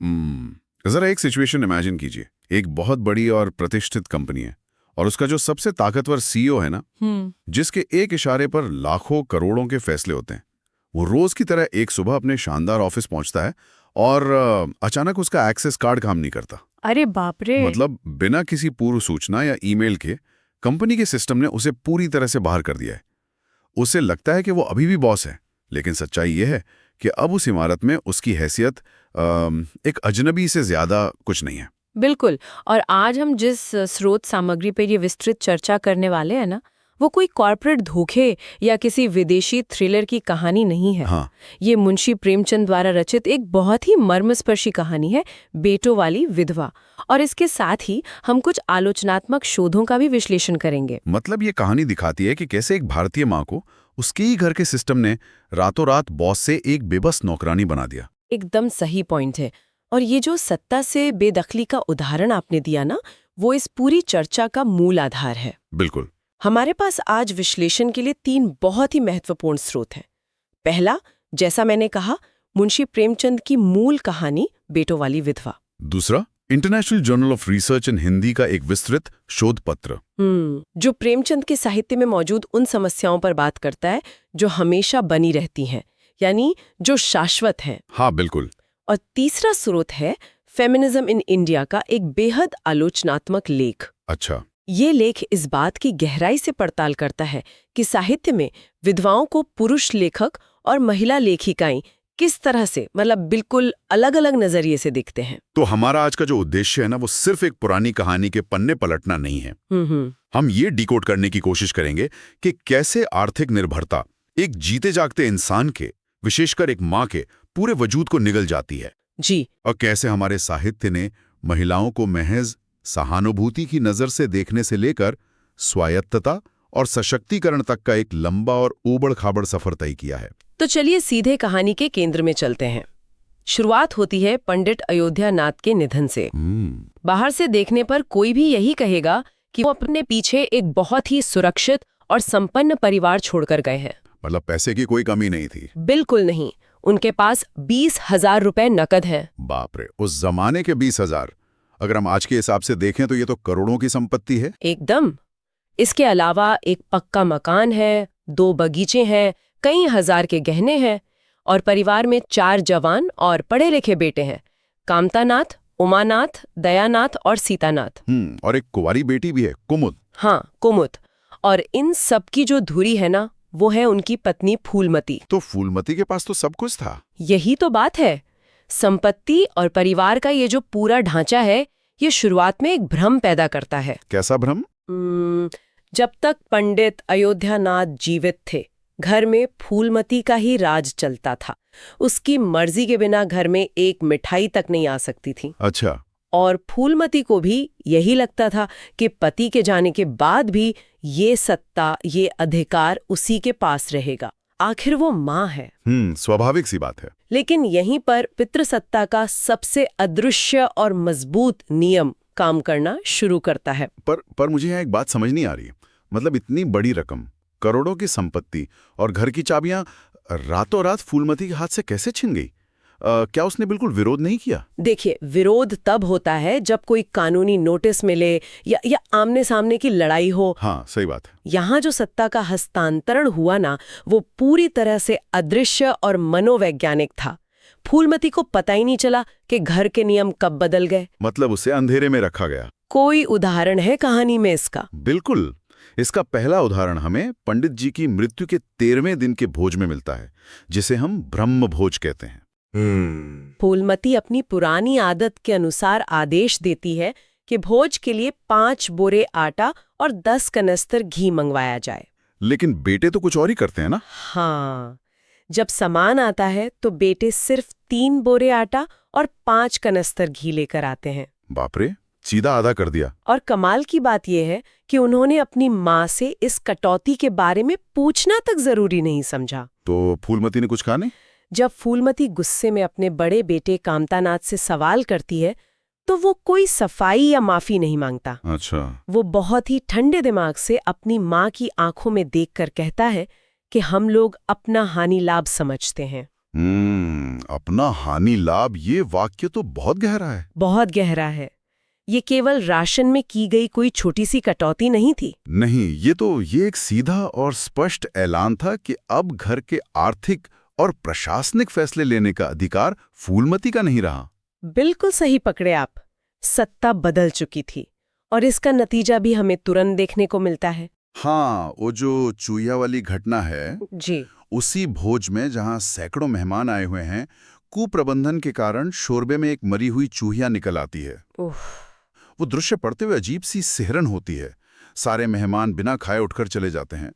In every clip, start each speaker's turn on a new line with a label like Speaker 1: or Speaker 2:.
Speaker 1: जरा एक situation imagine कीजिए। एक बहुत बड़ी और प्रतिष्ठित कंपनी है और उसका जो सबसे ताकतवर सीईओ है ना, जिसके एक इशारे पर लाखों करोड़ों के फैसले होते हैं, वो रोज की तरह एक सुबह अपने शानदार ऑफिस पहुंचता है और अचानक उसका एक्सेस कार्ड काम नहीं करता।
Speaker 2: अरे बाप रे।
Speaker 1: मतलब बिना किसी पूर्व सूचना या ईमेल के कंपनी के सिस्टम ने उसे पूरी तरह से बाहर कर दिया है। उसे लगता है कि वो अभी भी बॉस है, लेकिन सच्चाई ये है कि अब उस इमारत में उसकी हैसियत एक अजनबी से ज्यादा कुछ नहीं है।
Speaker 2: बिल्कुल। और आज हम जिस स्रोत सामग्री पर ये विस्तृत चर्चा करने वाले हैं ना, वो कोई कॉर्पोरेट धोखे या किसी विदेशी थ्रिलर की कहानी नहीं है।
Speaker 1: हाँ।
Speaker 2: ये मुंशी प्रेमचंद द्वारा रचित एक बहुत ही मर्मस्पर्शी कहानी है, बेटों वाली विधवा। और इसके साथ ही हम कुछ आलोचनात्मक शोधों का भी विश्लेषण करेंगे।
Speaker 1: मतलब ये कहानी दिखाती है कि कैसे एक भारतीय माँ को उसके ही घर के सिस्टम ने रातों रात बॉस से एक बेबस नौकरानी बना दिया।
Speaker 2: एकदम सही पॉइंट है। और ये जो सत्ता से बेदखली का उदाहरण आपने दिया ना, वो इस पूरी चर्चा का मूल आधार है।
Speaker 1: बिल्कुल।
Speaker 2: हमारे पास आज विश्लेषण के लिए 3 बहुत ही महत्वपूर्ण स्रोत हैं। पहला, जैसा मैंने कहा, मुंशी प्रेमचंद की मूल कहानी बेटों वाली विधवा।
Speaker 1: दूसरा, इंटरनेशनल जर्नल ऑफ रिसर्च इन हिंदी का एक विस्तृत शोध पत्र,
Speaker 2: जो प्रेमचंद के साहित्य में मौजूद उन समस्याओं पर बात करता है जो हमेशा बनी रहती हैं, यानी जो शाश्वत हैं।
Speaker 1: हाँ बिल्कुल।
Speaker 2: और तीसरा स्रोत है फेमिनिज्म इन इंडिया का एक बेहद आलोचनात्मक लेख।
Speaker 1: अच्छा।
Speaker 2: ये लेख इस बात की गहराई से पड़ताल करता है कि साहित्य में विधवाओं को पुरुष लेखक और महिला लेखिकाएं किस तरह से, मतलब बिल्कुल अलग अलग नजरिए से दिखते हैं।
Speaker 1: तो हमारा आज का जो उद्देश्य है ना, वो सिर्फ एक पुरानी कहानी के पन्ने पलटना नहीं है। हम ये डिकोड करने की कोशिश करेंगे कि कैसे आर्थिक निर्भरता एक जीते जागते इंसान के, विशेषकर एक माँ के पूरे वजूद को निगल जाती है
Speaker 2: जी।
Speaker 1: और कैसे हमारे साहित्य ने महिलाओं को महज सहानुभूति की नजर से देखने से लेकर स्वायत्तता और सशक्तिकरण तक का एक लंबा और ऊबड़-खाबड़ सफर तय किया है।
Speaker 2: तो चलिए सीधे कहानी के केंद्र में चलते हैं। शुरुआत होती है पंडित अयोध्या नाथ के निधन से। बाहर से देखने पर कोई भी यही कहेगा कि वो अपने पीछे एक बहुत ही सुरक्षित और संपन्न परिवार छोड़कर गए हैं।
Speaker 1: मतलब पैसे की कोई कमी नहीं थी?
Speaker 2: बिल्कुल नहीं। उनके पास 20,000 रुपए नकद हैं।
Speaker 1: बाप रे, उस जमाने के 20,000! अगर हम आज के हिसाब से देखें तो ये तो करोड़ों की संपत्ति है।
Speaker 2: एकदम। इसके अलावा एक पक्का मकान है, 2 बगीचे हैं, कई हजार के गहने हैं और परिवार में 4 जवान और पढ़े लिखे बेटे हैं, कामतानाथ, उमानाथ, दयानाथ और सीतानाथ।
Speaker 1: और एक कुंवारी बेटी भी है, कुमुद।
Speaker 2: हाँ, कुमुद। और इन सब की जो धुरी है ना, वो है उनकी पत्नी फूलमती।
Speaker 1: तो फूलमती के पास तो सब कुछ था।
Speaker 2: यही तो बात है। संपत्ति और परिवार का ये जो पूरा ढांचा है, ये शुरुआत में एक भ्रम पैदा करता है।
Speaker 1: कैसा भ्रम?
Speaker 2: जब तक पंडित अयोध्यानाथ जीवित थे, घर में फूलमती का ही राज चलता था। उसकी मर्जी के बिना घर में एक मिठाई तक नहीं आ सकती थी।
Speaker 1: अच्छा।
Speaker 2: और फूलमती को भी यही लगता था कि पति के जाने के बाद भी ये सत्ता, ये अधिकार उसी के पास रहेगा। आखिर वो माँ है।
Speaker 1: स्वाभाविक सी बात है।
Speaker 2: लेकिन यहीं पर पितृसत्ता का सबसे अदृश्य और मजबूत नियम काम करना शुरू करता है।
Speaker 1: पर मुझे यहाँ एक बात समझ नहीं आ रही। मतलब इतनी बड़ी रकम, करोड़ों की संपत्ति और घर की चाबियां रातों रात फूलमती के हाथ से कैसे छिन गई? क्या उसने बिल्कुल विरोध नहीं किया?
Speaker 2: देखिए, विरोध तब होता है जब कोई कानूनी नोटिस मिले या आमने सामने की लड़ाई हो।
Speaker 1: हाँ, सही बात है।
Speaker 2: यहाँ जो सत्ता का हस्तांतरण हुआ ना, वो पूरी तरह से अदृश्य और मनोवैज्ञानिक था। फूलमती को पता ही नहीं चला कि घर के नियम कब बदल गए।
Speaker 1: मतलब उसे अंधेरे में रखा गया।
Speaker 2: कोई उदाहरण है कहानी में इसका?
Speaker 1: बिल्कुल। इसका पहला उदाहरण हमें पंडित जी की मृत्यु के 13वें दिन के भोज में मिलता है, जिसे हम ब्रह्म भोज कहते हैं।
Speaker 2: फूलमती अपनी पुरानी आदत के अनुसार आदेश देती है कि भोज के लिए 5 बोरे आटा और 10 कनस्तर घी मंगवाया जाए।
Speaker 1: लेकिन बेटे तो कुछ और ही करते हैं ना?
Speaker 2: हाँ, जब सामान आता है तो बेटे सिर्फ 3 बोरे आटा और 5 कनस्तर घी लेकर आते हैं।
Speaker 1: बाप रे, सीधा आधा कर दिया।
Speaker 2: और कमाल की बात यह है कि उन्होंने अपनी माँ से इस कटौती के बारे में पूछना तक जरूरी नहीं समझा।
Speaker 1: तो फूलमती ने कुछ कहा नहीं?
Speaker 2: जब फूलमती गुस्से में अपने बड़े बेटे कामतानाथ से सवाल करती है, तो वो कोई सफाई या माफी नहीं मांगता।
Speaker 1: अच्छा।
Speaker 2: वो बहुत ही ठंडे दिमाग से अपनी माँ की आंखों में देखकर कहता है कि हम लोग अपना हानि लाभ समझते हैं।
Speaker 1: अपना हानि लाभ, ये वाक्य तो बहुत गहरा है।
Speaker 2: बहुत गहरा है। ये केवल राशन में की गई कोई छोटी सी कटौती नहीं थी।
Speaker 1: नहीं, ये एक सीधा और स्पष्ट ऐलान था कि अब घर के आर्थिक और प्रशासनिक फैसले लेने का अधिकार फूलमती का नहीं रहा।
Speaker 2: बिल्कुल सही पकड़े आप। सत्ता बदल चुकी थी और इसका नतीजा भी हमें तुरंत देखने को मिलता है।
Speaker 1: हाँ, वो जो चूहिया वाली घटना है
Speaker 2: जी।
Speaker 1: उसी भोज में जहां सैकड़ों मेहमान आए हुए हैं, कुप्रबंधन के कारण शोरबे में एक मरी हुई चूहिया निकल आती है। वो दृश्य पढ़ते हुए अजीब सी सिहरन होती है। सारे मेहमान बिना खाए उठकर चले जाते हैं।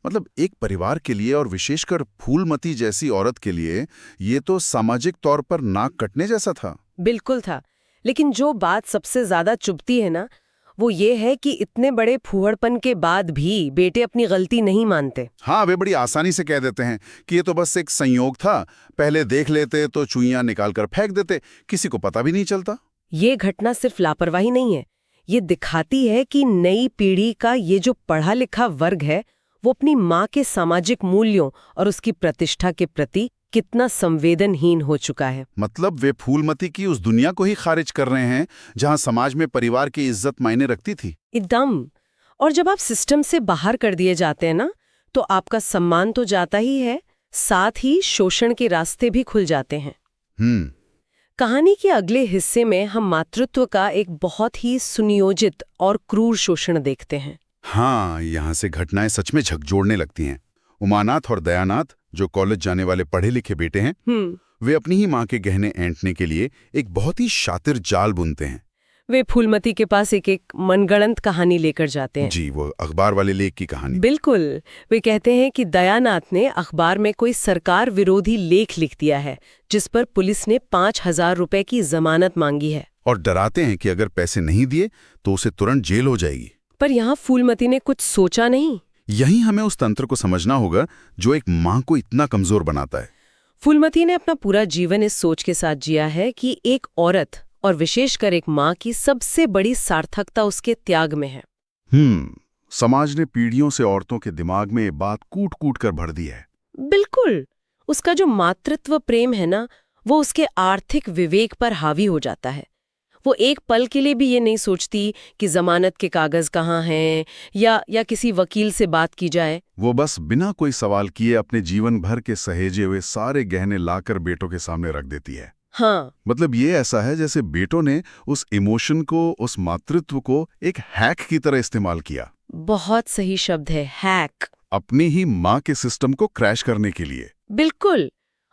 Speaker 1: मतलब एक परिवार के लिए और विशेषकर फूलमती जैसी औरत के लिए ये तो सामाजिक तौर पर नाक कटने जैसा था।
Speaker 2: बिल्कुल था। लेकिन जो बात सबसे ज्यादा चुभती है ना, वो ये है कि इतने बड़े फूहड़पन के बाद भी बेटे अपनी गलती नहीं मानते।
Speaker 1: हाँ, वे बड़ी आसानी से कह देते हैं कि ये तो बस एक संयोग था, पहले देख लेते तो चूहियां निकालकर फेंक देते, किसी को पता भी नहीं चलता।
Speaker 2: ये घटना सिर्फ लापरवाही नहीं है, ये दिखाती है कि नई पीढ़ी का ये जो पढ़ा लिखा वर्ग है वो अपनी माँ के सामाजिक मूल्यों और उसकी प्रतिष्ठा के प्रति कितना संवेदनहीन हो चुका है।
Speaker 1: मतलब वे फूलमती की उस दुनिया को ही खारिज कर रहे हैं जहां समाज में परिवार की इज्जत मायने रखती थी।
Speaker 2: एकदम। और जब आप सिस्टम से बाहर कर दिए जाते हैं ना, तो आपका सम्मान तो जाता ही है, साथ ही शोषण के रास्ते भी खुल जाते हैं। कहानी के अगले हिस्से में हम मातृत्व का एक बहुत ही सुनियोजित और क्रूर शोषण देखते हैं।
Speaker 1: हाँ, यहाँ से घटनाएं सच में झकझोरने लगती हैं। उमानाथ और दयानाथ, जो कॉलेज जाने वाले पढ़े लिखे बेटे हैं, वे अपनी ही माँ के गहने ऐंठने के लिए एक बहुत ही शातिर जाल बुनते हैं।
Speaker 2: वे फूलमती के पास एक मनगढ़ंत कहानी लेकर जाते हैं।
Speaker 1: जी, वो अखबार वाले लेख की कहानी।
Speaker 2: बिल्कुल। वे कहते हैं कि दयानाथ ने अखबार में कोई सरकार विरोधी लेख लिख दिया है जिस पर पुलिस ने 5,000 रुपए की जमानत मांगी है,
Speaker 1: और डराते हैं कि अगर पैसे नहीं दिए तो उसे तुरंत जेल हो जाएगी।
Speaker 2: पर यहाँ फूलमती ने कुछ सोचा नहीं।
Speaker 1: यही हमें उस तंत्र को समझना होगा जो एक माँ को इतना कमजोर बनाता है।
Speaker 2: फूलमती ने अपना पूरा जीवन इस सोच के साथ जिया है कि एक औरत और विशेषकर एक माँ की सबसे बड़ी सार्थकता उसके त्याग में है।
Speaker 1: समाज ने पीढ़ियों से औरतों के दिमाग में ये बात कूट कूट कर भर दी है।
Speaker 2: बिल्कुल। उसका जो मातृत्व प्रेम है ना, वो उसके आर्थिक विवेक पर हावी हो जाता है। वो एक पल के लिए भी ये नहीं सोचती कि जमानत के कागज कहाँ हैं या किसी वकील से बात की जाए।
Speaker 1: वो बस बिना कोई सवाल किए अपने जीवन भर के सहेजे हुए सारे गहने लाकर बेटों के सामने रख देती है।
Speaker 2: हाँ।
Speaker 1: मतलब ये ऐसा है जैसे बेटों ने उस इमोशन को, उस मातृत्व को एक हैक की तरह इस्तेमाल किया।
Speaker 2: बहुत सही शब्द है, हैक।
Speaker 1: अपनी ही माँ के सिस्टम को क्रैश करने के लिए।
Speaker 2: बिल्कुल।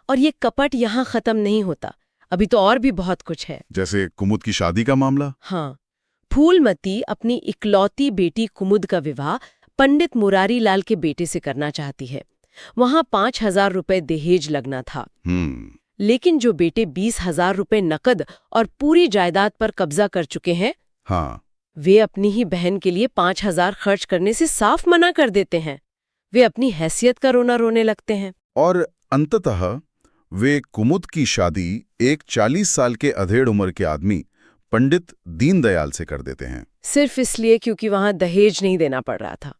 Speaker 2: और ये कपट यहाँ खत्म नहीं होता, अभी तो और भी बहुत कुछ है।
Speaker 1: जैसे कुमुद की शादी का मामला।
Speaker 2: हाँ, फूलमती अपनी इकलौती बेटी कुमुद का विवाह पंडित मुरारी लाल के बेटे से करना चाहती है। वहां 5,000 रुपए दहेज लगना था। लेकिन जो बेटे 20,000 रुपए नकद और पूरी जायदाद पर कब्जा कर चुके हैं,
Speaker 1: हाँ,
Speaker 2: वे अपनी ही बहन के लिए 5,000 खर्च करने से साफ मना कर देते हैं। वे अपनी हैसियत का रोना रोने लगते हैं।
Speaker 1: और अंततः वे कुमुद की शादी एक 40 साल के अधेड़ उम्र के आदमी पंडित दीनदयाल से कर देते हैं,
Speaker 2: सिर्फ इसलिए क्योंकि वहां दहेज नहीं देना पड़ रहा था।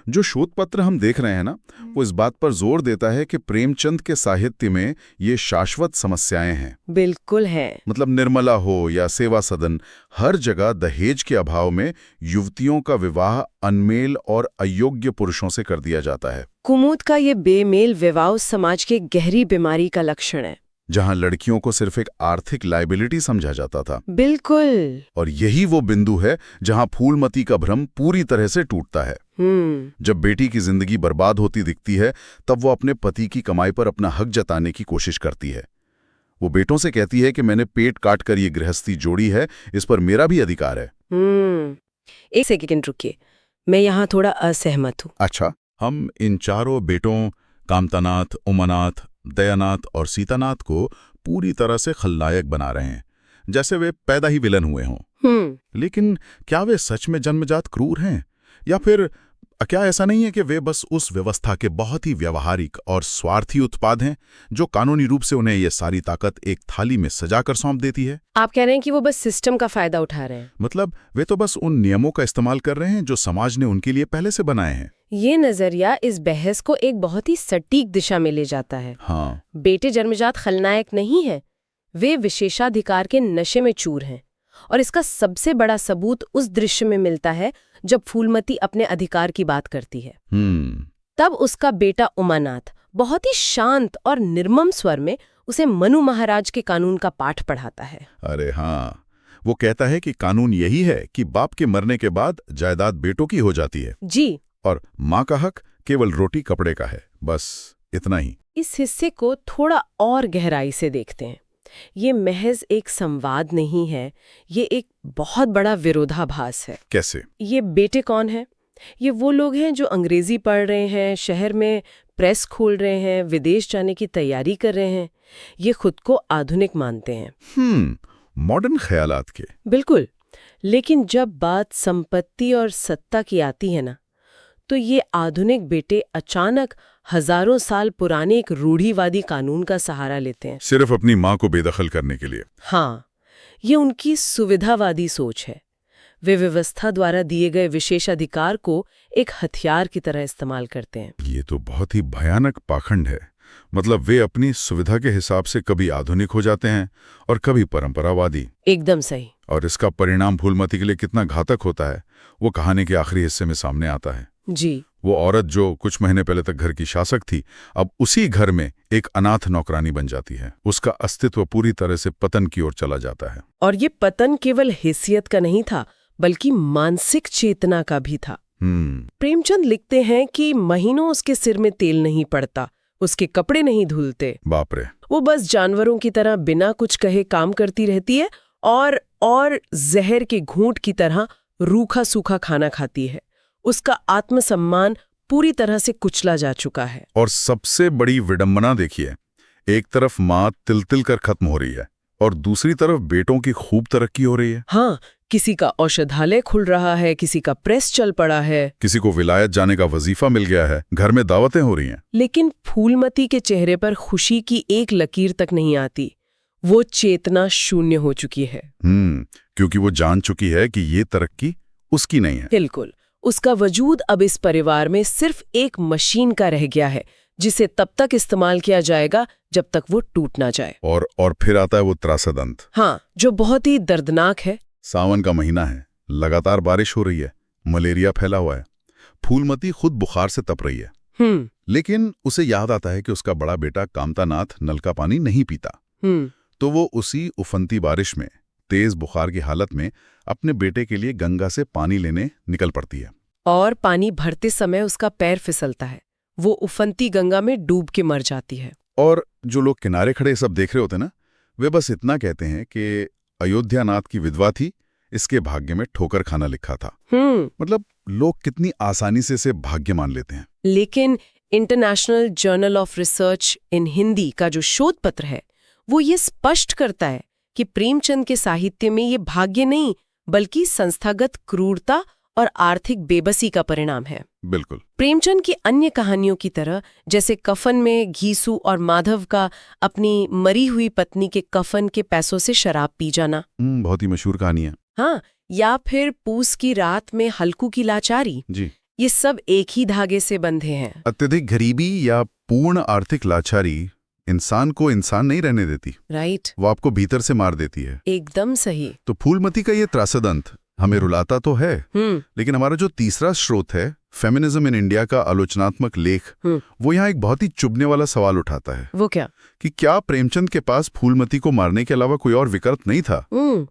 Speaker 1: जो शोध पत्र हम देख रहे हैं ना, वो इस बात पर जोर देता है कि प्रेमचंद के साहित्य में ये शाश्वत समस्याएं हैं।
Speaker 2: बिल्कुल है।
Speaker 1: मतलब निर्मला हो या सेवा सदन, हर जगह दहेज के अभाव में युवतियों का विवाह अनमेल और अयोग्य पुरुषों से कर दिया जाता है।
Speaker 2: कुमुद का ये बेमेल विवाह समाज के गहरी बीमारी का लक्षण है,
Speaker 1: जहां लड़कियों को सिर्फ एक आर्थिक लायबिलिटी समझा जाता था।
Speaker 2: बिल्कुल।
Speaker 1: और यही वो बिंदु है जहां फूलमती का भ्रम पूरी तरह से टूटता है। जब बेटी की जिंदगी बर्बाद होती दिखती है, तब वो अपने पति की कमाई पर अपना हक जताने की कोशिश करती है। वो बेटों से कहती है कि मैंने पेट काट कर ये गृहस्थी जोड़ी है, इस पर मेरा भी अधिकार है।
Speaker 2: एक सेकंड रुकिए, मैं यहाँ थोड़ा असहमत हूँ।
Speaker 1: अच्छा, हम इन चारों बेटों कामतानाथ, उमानाथ, दयानाथ और सीतानाथ को पूरी तरह से खलनायक बना रहे हैं, जैसे वे पैदा ही विलन हुए हों। लेकिन क्या वे सच में जन्मजात क्रूर हैं, या फिर क्या ऐसा नहीं है कि वे बस उस व्यवस्था के बहुत ही व्यवहारिक और स्वार्थी उत्पाद हैं, जो कानूनी रूप से उन्हें ये सारी ताकत एक थाली में सजाकर सौंप देती है?
Speaker 2: आप कह रहे हैं कि वो बस सिस्टम का फायदा उठा रहे हैं?
Speaker 1: मतलब वे तो बस उन नियमों का इस्तेमाल कर रहे हैं जो समाज ने उनके लिए पहले से बनाए हैं।
Speaker 2: ये नजरिया इस बहस को एक बहुत ही सटीक दिशा में ले जाता है।
Speaker 1: हाँ,
Speaker 2: बेटे जन्मजात खलनायक नहीं है, वे विशेषाधिकार के नशे में चूर हैं। और इसका सबसे बड़ा सबूत उस दृश्य में मिलता है जब फूलमती अपने अधिकार की बात करती है। तब उसका बेटा उमानाथ बहुत ही शांत और निर्मम स्वर में उसे मनु महाराज के कानून का पाठ पढ़ाता है।
Speaker 3: अरे हाँ, वो कहता है कि कानून यही है कि बाप के मरने के बाद जायदाद बेटों की हो जाती है
Speaker 2: जी,
Speaker 3: और माँ का हक केवल रोटी कपड़े का है, बस इतना ही।
Speaker 2: इस हिस्से को थोड़ा और गहराई से देखते हैं। ये महज एक संवाद नहीं है, ये एक बहुत बड़ा विरोधाभास है।
Speaker 3: कैसे?
Speaker 2: ये बेटे कौन हैं? ये वो लोग हैं जो अंग्रेजी पढ़ रहे हैं, शहर में प्रेस खोल रहे हैं, विदेश जाने की तैयारी कर रहे हैं। ये खुद को आधुनिक मानते हैं।
Speaker 3: मॉडर्न ख्यालात के।
Speaker 2: बिल्कुल। लेकिन जब बात संपत्ति और सत्ता की आती है ना, तो ये आधुनिक बेटे अचानक हजारों साल पुराने एक रूढ़िवादी कानून का सहारा लेते हैं,
Speaker 3: सिर्फ अपनी माँ को बेदखल करने के लिए।
Speaker 2: हाँ, ये उनकी सुविधावादी सोच है। वे व्यवस्था द्वारा दिए गए विशेषाधिकार को एक हथियार की तरह इस्तेमाल करते हैं।
Speaker 3: ये तो बहुत ही भयानक पाखंड है। मतलब वे अपनी सुविधा के हिसाब से कभी आधुनिक हो जाते हैं और कभी परंपरावादी।
Speaker 2: एकदम सही।
Speaker 3: और इसका परिणाम फूलमती के लिए कितना घातक होता है, वो कहानी के आखिरी हिस्से में सामने आता है।
Speaker 2: जी।
Speaker 3: वो औरत जो कुछ महीने पहले तक घर की शासक थी, अब उसी घर में एक अनाथ नौकरानी बन जाती है। उसका अस्तित्व पूरी तरह से पतन की ओर चला जाता है।
Speaker 2: और ये पतन केवल हैसियत का नहीं था, बल्कि मानसिक चेतना का भी था। प्रेमचंद लिखते हैं कि महीनों उसके सिर में तेल नहीं पड़ता, उसके कपड़े नहीं धुलते।
Speaker 3: बाप रे।
Speaker 2: वो बस जानवरों की तरह बिना कुछ कहे काम करती रहती है और जहर के घूंट की तरह रूखा सूखा खाना खाती है। उसका आत्मसम्मान पूरी तरह से कुचला जा चुका है।
Speaker 3: और सबसे बड़ी विडंबना देखिए, एक तरफ माँ तिल तिल कर खत्म हो रही है और दूसरी तरफ बेटों की खूब तरक्की हो रही है।
Speaker 2: हाँ, किसी का औषधालय खुल रहा है, किसी का प्रेस चल पड़ा है,
Speaker 3: किसी को विलायत जाने का वजीफा मिल गया है, घर में दावतें हो रही हैं।
Speaker 2: लेकिन फूलमती के चेहरे पर खुशी की एक लकीर तक नहीं आती। वो चेतना शून्य हो चुकी है।
Speaker 3: क्योंकि वो जान चुकी है कि ये तरक्की उसकी नहीं है।
Speaker 2: बिल्कुल। उसका वजूद अब इस परिवार में सिर्फ एक मशीन का रह गया है, जिसे तब तक इस्तेमाल किया जाएगा जब तक वो टूट ना जाए।
Speaker 3: और फिर आता है वो त्रासद अंत।
Speaker 2: हाँ, जो बहुत ही दर्दनाक है।
Speaker 3: सावन का महीना है, लगातार बारिश हो रही है, मलेरिया फैला हुआ है। फूलमती खुद बुखार से तप रही है। लेकिन उसे याद आता है कि उसका बड़ा बेटा कामतानाथ नल का पानी नहीं पीता। तो वो उसी उफनती बारिश में, तेज बुखार की हालत में अपने बेटे के लिए गंगा से पानी लेने निकल पड़ती है।
Speaker 2: और पानी भरते समय उसका पैर फिसलता है। वो उफनती गंगा में डूब के मर जाती है।
Speaker 3: और जो लोग किनारे खड़े सब देख रहे होते ना, वे बस इतना कहते हैं कि अयोध्यानाथ की विधवा थी, इसके भाग्य में ठोकर खाना लिखा था। मतलब लोग कितनी आसानी से इसे भाग्य मान लेते हैं।
Speaker 2: लेकिन इंटरनेशनल जर्नल ऑफ रिसर्च इन हिंदी का जो शोध पत्र है, वो ये स्पष्ट करता है कि प्रेमचंद के साहित्य में ये भाग्य नहीं, बल्कि संस्थागत क्रूरता और आर्थिक बेबसी का परिणाम है।
Speaker 3: बिल्कुल।
Speaker 2: प्रेमचंद की अन्य कहानियों की तरह, जैसे कफन में घीसू और माधव का अपनी मरी हुई पत्नी के कफन के पैसों से शराब पी जाना,
Speaker 3: बहुत ही मशहूर कहानी है।
Speaker 2: हाँ, या फिर पूस की रात में हल्कू की लाचारी,
Speaker 3: जी,
Speaker 2: ये सब एक ही धागे से बंधे हैं।
Speaker 3: अत्यधिक गरीबी या पूर्ण आर्थिक लाचारी इंसान को इंसान नहीं रहने देती।
Speaker 2: राइट।
Speaker 3: वो आपको भीतर से मार देती है।
Speaker 2: एकदम सही।
Speaker 3: तो फूलमती का ये त्रासद अंत हमें रुलाता तो है, लेकिन हमारा जो तीसरा स्रोत है, फेमिनिज्म इन इंडिया का आलोचनात्मक लेख, वो यहाँ एक बहुत ही चुभने वाला सवाल उठाता है।
Speaker 2: वो क्या?
Speaker 3: कि क्या प्रेमचंद के पास फूलमती को मारने के अलावा कोई और विकल्प नहीं था?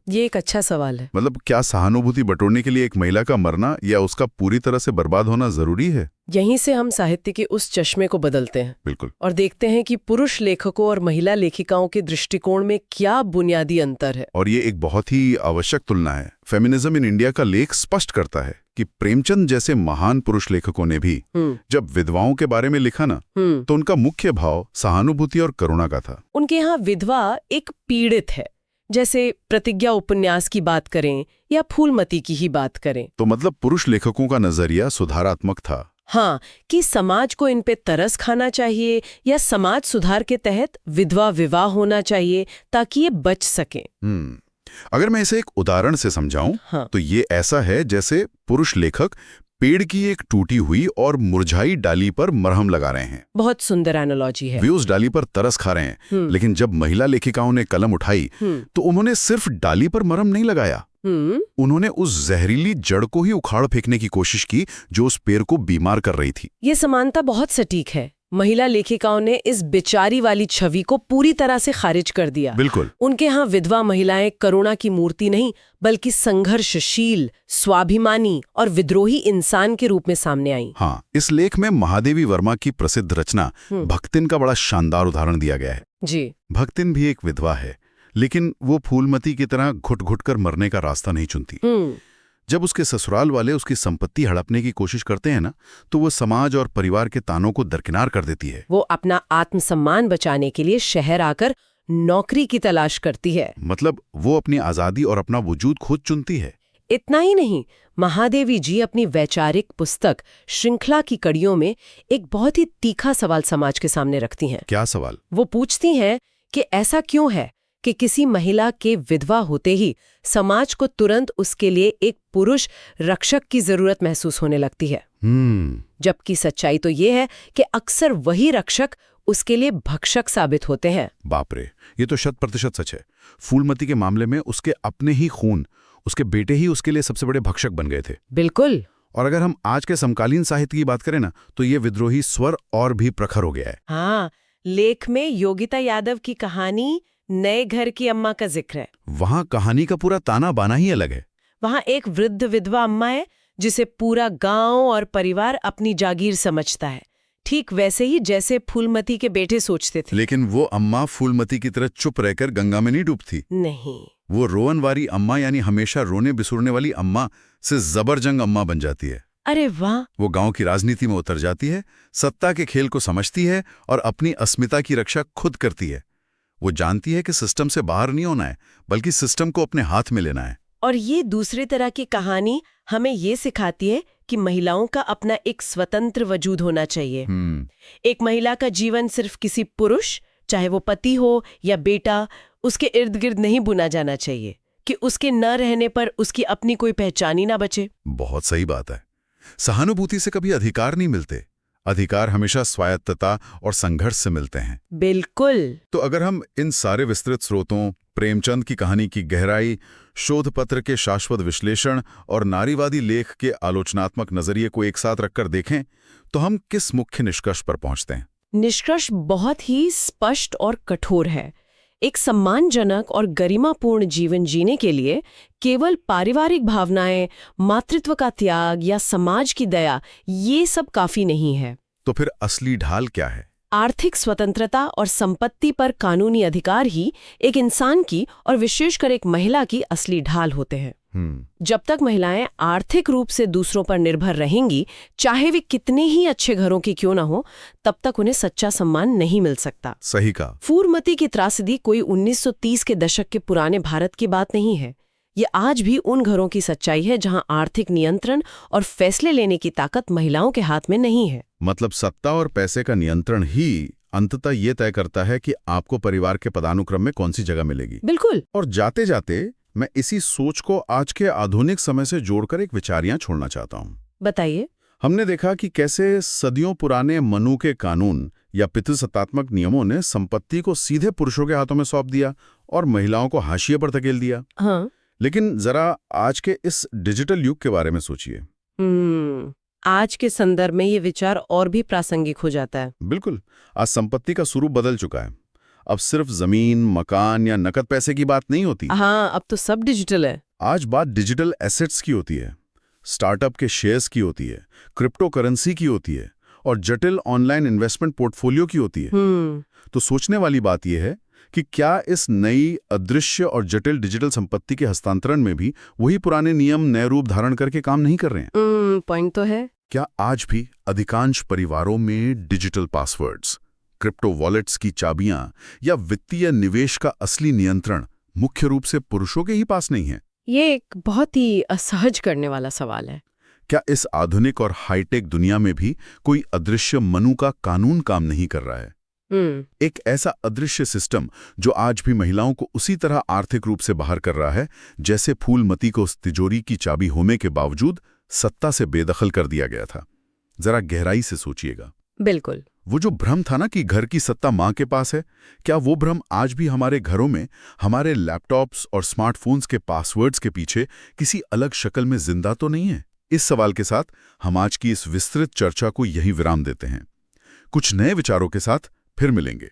Speaker 2: ये एक अच्छा सवाल है।
Speaker 3: मतलब क्या सहानुभूति बटोरने के लिए एक महिला का मरना या उसका पूरी तरह से बर्बाद होना जरूरी है?
Speaker 2: यहीं से हम साहित्य के उस चश्मे को बदलते हैं।
Speaker 3: बिल्कुल।
Speaker 2: और देखते हैं कि पुरुष लेखकों और महिला लेखिकाओं के दृष्टिकोण में क्या बुनियादी अंतर है।
Speaker 3: और ये एक बहुत ही आवश्यक तुलना है। फेमिनिज्म इन इंडिया का लेख स्पष्ट करता है कि प्रेमचंद जैसे महान पुरुष लेखकों ने भी जब विधवाओं के बारे में लिखा ना, तो उनका मुख्य भाव सहानुभूति और करुणा का था।
Speaker 2: उनके यहाँ विधवा एक पीड़ित है, जैसे प्रतिज्ञा उपन्यास की बात करें या फूलमती की ही बात करें।
Speaker 3: तो मतलब पुरुष लेखकों का नजरिया सुधारात्मक था।
Speaker 2: हाँ, कि समाज को इन पे तरस खाना चाहिए या समाज सुधार के तहत विधवा विवाह होना चाहिए ताकि ये बच सके।
Speaker 3: अगर मैं इसे एक उदाहरण से समझाऊं, तो ये ऐसा है जैसे पुरुष लेखक पेड़ की एक टूटी हुई और मुरझाई डाली पर मरहम लगा रहे हैं।
Speaker 2: बहुत सुंदर एनालॉजी है।
Speaker 3: वे उस डाली पर तरस खा रहे हैं, लेकिन जब महिला लेखिकाओं ने कलम उठाई तो उन्होंने सिर्फ डाली पर मरहम नहीं लगाया। उन्होंने उस जहरीली जड़ को ही उखाड़ फेंकने की कोशिश की जो उस पेड़ को बीमार कर रही थी।
Speaker 2: ये समानता बहुत सटीक है। महिला लेखिकाओं ने इस बेचारी वाली छवि को पूरी तरह से खारिज कर दिया।
Speaker 3: बिल्कुल।
Speaker 2: उनके यहाँ विधवा महिलाएं करुणा की मूर्ति नहीं बल्कि संघर्षशील, स्वाभिमानी और विद्रोही इंसान के रूप में सामने आई।
Speaker 3: हाँ, इस लेख में महादेवी वर्मा की प्रसिद्ध रचना भक्तिन का बड़ा शानदार उदाहरण दिया गया है।
Speaker 2: जी।
Speaker 3: भक्तिन भी एक विधवा है, लेकिन वो फूलमती की तरह घुट घुट कर मरने का रास्ता नहीं चुनती। जब उसके ससुराल वाले उसकी संपत्ति हड़पने की कोशिश करते हैं ना, तो वो समाज और परिवार के तानों को दरकिनार कर देती है।
Speaker 2: वो अपना आत्मसम्मान बचाने के लिए शहर आकर नौकरी की तलाश करती है।
Speaker 3: मतलब वो अपनी आजादी और अपना वजूद खुद चुनती है।
Speaker 2: इतना ही नहीं, महादेवी जी अपनी वैचारिक पुस्तक श्रृंखला की कड़ियों में एक बहुत ही तीखा सवाल समाज के सामने रखती हैं।
Speaker 3: क्या सवाल?
Speaker 2: वो पूछती हैं कि ऐसा क्यों है कि किसी महिला के विधवा होते ही समाज को तुरंत उसके लिए एक पुरुष रक्षक की जरूरत महसूस होने लगती है। जबकि सच्चाई तो ये है कि अक्सर वही रक्षक उसके लिए भक्षक साबित होते हैं।
Speaker 3: बाप रे, ये तो 100% सच है। फूलमती के मामले में उसके अपने ही खून, उसके बेटे ही उसके लिए सबसे बड़े भक्षक बन गए थे।
Speaker 2: बिल्कुल।
Speaker 3: और अगर हम आज के समकालीन साहित्य की बात करें ना, तो ये विद्रोही स्वर और भी प्रखर हो गया है।
Speaker 2: हाँ, लेख में योगिता यादव की कहानी नए घर की अम्मा का जिक्र है।
Speaker 3: वहां कहानी का पूरा ताना बाना ही अलग है।
Speaker 2: वहां एक वृद्ध विधवा अम्मा है जिसे पूरा गांव और परिवार अपनी जागीर समझता है, ठीक वैसे ही जैसे फूलमती के बेटे सोचते थे।
Speaker 3: लेकिन वो अम्मा फूलमती की तरह चुप रहकर गंगा में नहीं डूबती।
Speaker 2: नहीं,
Speaker 3: वो रोअनवारी अम्मा, यानी हमेशा रोने बिसुरने वाली अम्मा से जबरजंग अम्मा बन जाती है।
Speaker 2: अरे वाह।
Speaker 3: वो गांव की राजनीति में उतर जाती है, सत्ता के खेल को समझती है और अपनी अस्मिता की रक्षा खुद करती है। वो जानती है कि सिस्टम से बाहर नहीं होना है, बल्कि सिस्टम को अपने हाथ में लेना है।
Speaker 2: और ये दूसरे तरह की कहानी हमें ये सिखाती है कि महिलाओं का अपना एक स्वतंत्र वजूद होना चाहिए। एक महिला का जीवन सिर्फ किसी पुरुष, चाहे वो पति हो या बेटा, उसके इर्द गिर्द नहीं बुना जाना चाहिए कि उसके न रहने पर उसकी अपनी कोई पहचान ही ना बचे।
Speaker 3: बहुत सही बात है। सहानुभूति से कभी अधिकार नहीं मिलते। अधिकार हमेशा स्वायत्तता और संघर्ष से मिलते हैं।
Speaker 2: बिल्कुल।
Speaker 3: तो अगर हम इन सारे विस्तृत स्रोतों, प्रेमचंद की कहानी की गहराई, शोध पत्र के शाश्वत विश्लेषण और नारीवादी लेख के आलोचनात्मक नजरिए को एक साथ रखकर देखें, तो हम किस मुख्य निष्कर्ष पर पहुंचते हैं?
Speaker 2: निष्कर्ष बहुत ही स्पष्ट और कठोर है। एक सम्मानजनक और गरिमापूर्ण जीवन जीने के लिए केवल पारिवारिक भावनाएं, मातृत्व का त्याग या समाज की दया, ये सब काफी नहीं है।
Speaker 3: तो फिर असली ढाल क्या है?
Speaker 2: आर्थिक स्वतंत्रता और संपत्ति पर कानूनी अधिकार ही एक इंसान की और विशेषकर एक महिला की असली ढाल होते हैं। जब तक महिलाएं आर्थिक रूप से दूसरों पर निर्भर रहेंगी, चाहे वे कितने ही अच्छे घरों की क्यों ना हो, तब तक उन्हें सच्चा सम्मान नहीं मिल सकता।
Speaker 3: सही कहा।
Speaker 2: फूलमती की त्रासदी कोई 1930 के दशक के पुराने भारत की बात नहीं है। ये आज भी उन घरों की सच्चाई है जहां आर्थिक नियंत्रण और फैसले लेने की ताकत महिलाओं के हाथ में नहीं है।
Speaker 3: मतलब सत्ता और पैसे का नियंत्रण ही अंततः ये तय करता है कि आपको परिवार के पदानुक्रम में कौन सी जगह मिलेगी।
Speaker 2: बिल्कुल।
Speaker 3: और जाते जाते मैं इसी सोच को आज के आधुनिक समय से जोड़कर एक विचारियां छोड़ना चाहता हूं।
Speaker 2: बताइए।
Speaker 3: हमने देखा कि कैसे सदियों पुराने मनु के कानून या पितृसत्तात्मक नियमों ने संपत्ति को सीधे पुरुषों के हाथों में सौंप दिया और महिलाओं को हाशिए पर धकेल दिया।
Speaker 2: हाँ।
Speaker 3: लेकिन जरा आज के इस डिजिटल युग के बारे में सोचिए।
Speaker 2: आज के संदर्भ में ये विचार और भी प्रासंगिक हो जाता है।
Speaker 3: बिल्कुल। आज संपत्ति का स्वरूप बदल चुका है। अब सिर्फ जमीन, मकान या नकद पैसे की बात नहीं होती।
Speaker 2: हाँ, अब तो सब डिजिटल है।
Speaker 3: आज बात डिजिटल एसेट्स की होती है, स्टार्टअप के शेयर्स की होती है, क्रिप्टो करेंसी की होती है और जटिल ऑनलाइन इन्वेस्टमेंट पोर्टफोलियो की होती है। तो सोचने वाली बात यह है कि क्या इस नई अदृश्य और जटिल डिजिटल संपत्ति के हस्तांतरण में भी वही पुराने नियम नए रूप धारण करके काम नहीं कर रहे हैं?
Speaker 2: पॉइंट तो है।
Speaker 3: क्या आज भी अधिकांश परिवारों में डिजिटल पासवर्ड्स, क्रिप्टो वॉलेट्स की चाबियां या वित्तीय निवेश का असली नियंत्रण मुख्य रूप से पुरुषों के ही पास नहीं है?
Speaker 2: ये एक बहुत ही असहज करने वाला सवाल है।
Speaker 3: क्या इस आधुनिक और हाईटेक दुनिया में भी कोई अदृश्य मनु का कानून काम नहीं कर रहा है? एक ऐसा अदृश्य सिस्टम जो आज भी महिलाओं को उसी तरह आर्थिक रूप से बाहर कर रहा है जैसे फूलमती को उस तिजोरी की चाबी होने के बावजूद सत्ता से बेदखल कर दिया गया था। जरा गहराई से सोचिएगा।
Speaker 2: बिल्कुल।
Speaker 3: वो जो भ्रम था ना कि घर की सत्ता माँ के पास है, क्या वो भ्रम आज भी हमारे घरों में, हमारे लैपटॉप्स और स्मार्टफोन्स के पासवर्ड्स के पीछे किसी अलग शक्ल में जिंदा तो नहीं है? इस सवाल के साथ हम आज की इस विस्तृत चर्चा को यही विराम देते हैं। कुछ नए विचारों के साथ फिर मिलेंगे।